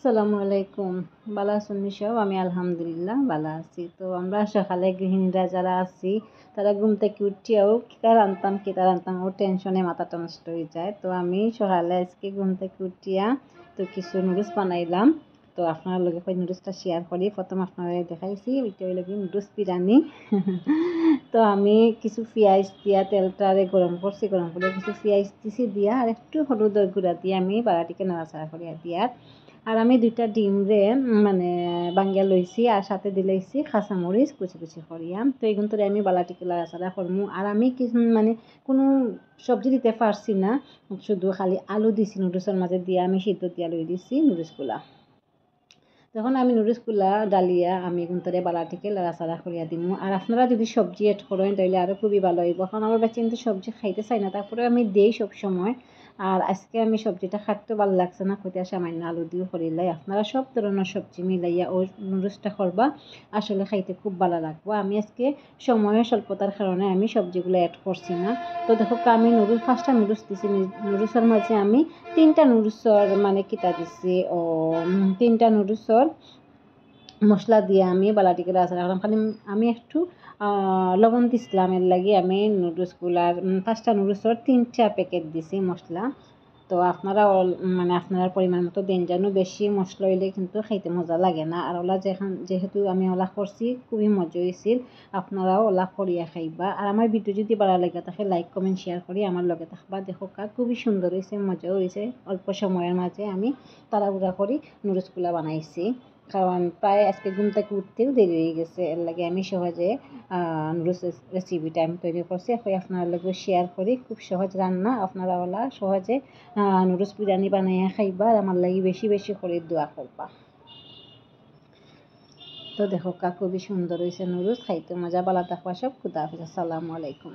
আসসালামু আলাইকুম। ভালো আছেন সব? আমি আলহামদুলিল্লাহ ভালো আছি। তো আমরা সকালে গৃহিণীরা যারা আছি তারা ঘুম থেকে উঠিয়াও কিতা রান্তাম ও টেনশনে মাথাটা নষ্ট হয়ে যায়। তো আমি সকালে আজকে ঘুম থেকে উঠিয়া তো কিছু নুডলস বানাইলাম। তো আপনার লগে কই নুডলসটা শেয়ার করি। প্রথম আপনারা দেখাইছি ওইটা হইল কি নুডলস বিরিয়ানি। তো আমি কিছু পেঁয়াজ দিয়া তেলটারে গরম করছি, গরম করে কিছু পেঁয়াজ দিছি দিয়া আর একটু হলুদের গুঁড়া দিয়ে আমি বাড়াটিকে নাড়াচাড়া করিয়া দিয়া আর আমি 2টা ডিম রে মানে বাঙ্গিয়া লইছি আর সাথে দিলাইছি কাঁচামরিচ কুচি কুচি করিয়া। তো এগুন তোরে আমি বালাটিকে লাড়াচাড়া করমু। আর আমি কিছু মানে কোনো সবজি দিতে পারছি না, শুধু খালি আলু দিছি নুডলসের মাঝে দিয়ে আমি সিদ্ধ দিয়া লই দিছি নুডলসগুলা। তখন আমি নুডলসগুলা ডালিয়া আমি গুন্তরে বালাটিকে লাড়াচাড়া করিয়া দিমু। আর আপনারা যদি সবজি এড করেন তাহলে আরও খুবই ভালো হইব, কারণ আমার বাচ্চা কিন্তু সবজি খাইতে চাই না, তারপরে আমি দেই সব সময়। আর আজকে আমি সবজিটা খাইতে ভালো লাগছে না, কইতে সামান্য আলু দিয়েও করিলাই। আপনারা সব ধরনের সবজি মিলাইয়া ওই নুডলসটা করবা, আসলে খাইতে খুব ভালো লাগবে। আমি আজকে সময়ের স্বল্পতার কারণে আমি সবজিগুলো অ্যাড করছি না। তো দেখো আমি ফার্স্টটা নুডলস দিছি, নুডলসের মাঝে আমি 3টা নুডলসর মানে কিতা দিছি ও 3টা নুডলসর মশলা দিয়ে আমি বালাটিকে লাড়াচাড়া করলাম। খালি আমি একটু লবণ দিছিলাম, এর লাগি আমি নুডলসগুলার 5টা নুডলসর 3টা প্যাকেট দিছি মশলা। তো আপনারা মানে আপনার পরিমাণ মতো দেন, যেন বেশি মশলা হইলে কিন্তু খাইতে মজা লাগে না। আর ওলা যেহেতু আমি ওলা করছি খুবই মজা হয়েছিল, আপনারাও ওলা করিয়া খাইবা। আর আমার ভিডিও যদি ভালো লাগে তাকে লাইক কমেন্ট শেয়ার করি আমার লগে থাকবা। দেখো খুবই সুন্দর হয়েছে, মজাও হয়েছে। অল্প সময়ের মাঝে আমি তাড়াহুড়া করি নুডলসগুলা বানাইছি, কারণ প্রায় আজকে ঘুম থেকে উঠতেও দেরি হয়ে গেছে। এর লাগে আমি সহজে নুডলস রেসিপিটা আমি তৈরি করছি, এখন আপনার লগে শেয়ার করি। খুব সহজ রান্না, আপনারা ওলা সহজে নুডলস বিরিয়ানি বানাইয়া খাইবা আর আমার লাগি বেশি বেশি করে দোয়া করবা। তো দেখো খুবই সুন্দর হয়েছে নুডলস, খাইতে মজা। ভালো থাকবা সব। খুদা হাফেজ। আসসালামু আলাইকুম।